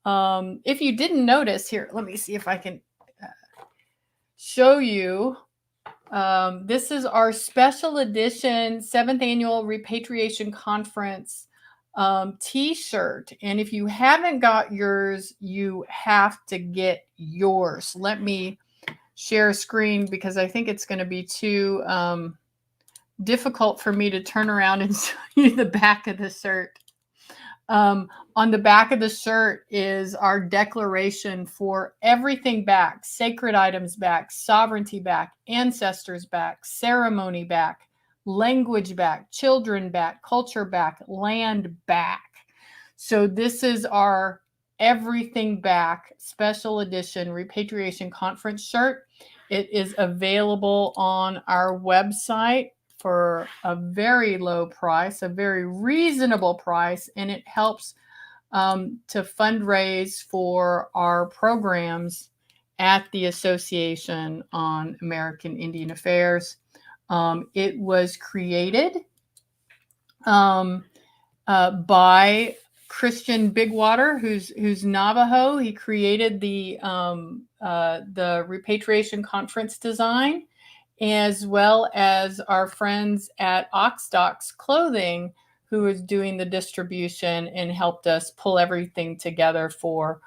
If you didn't notice here, let me see if I can show you. This is our special edition 7th annual Repatriation Conference t-shirt. And if you haven't got yours, you have to get yours. Let me share a screen because I think it's going to be too difficult for me to turn around and show you the back of the shirt. On the back of the shirt is our declaration for everything back: sacred items back, sovereignty back, ancestors back, ceremony back, language back, children back, culture back, land back. So this is our everything back special edition Repatriation Conference shirt. It is available on our website for a very low price, a very reasonable price, and it helps to fundraise for our programs at the Association on American Indian Affairs. It was created by Christian Bigwater, who's Navajo. He created the Repatriation Conference design, as well as our friends at Oxdocs Clothing, who is doing the distribution and helped us pull everything together for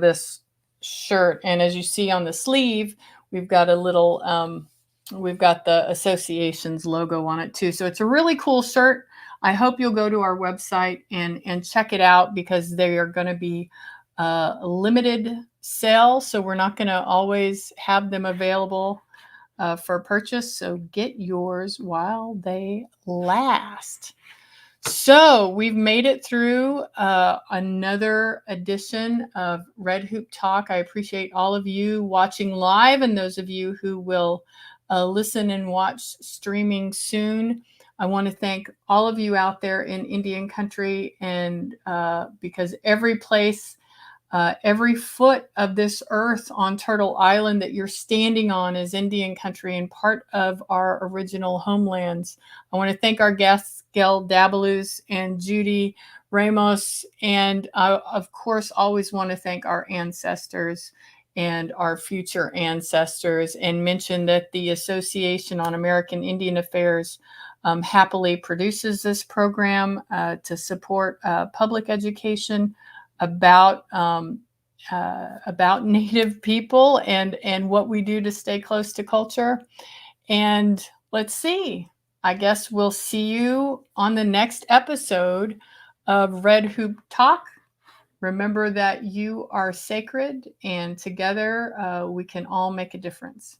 this shirt. And as you see on the sleeve, we've got a little, we've got the association's logo on it too. So it's a really cool shirt. I hope you'll go to our website and check it out, because they are going to be a limited sale. So we're not going to always have them available for purchase. So get yours while they last. So we've made it through another edition of Red Hoop Talk. I appreciate all of you watching live, and those of you who will listen and watch streaming soon. I want to thank all of you out there in Indian country, and because every place, every foot of this earth on Turtle Island that you're standing on is Indian country and part of our original homelands. I want to thank our guests, GAIL DABULUZ and JUDY Ramos. And of course, always want to thank our ancestors and our future ancestors, and mention that the Association on American Indian Affairs happily produces this program to support public education about Native people and what we do to stay close to culture. And let's see, I guess we'll see you on the next episode of Red Hoop Talk. Remember that you are sacred, and together we can all make a difference.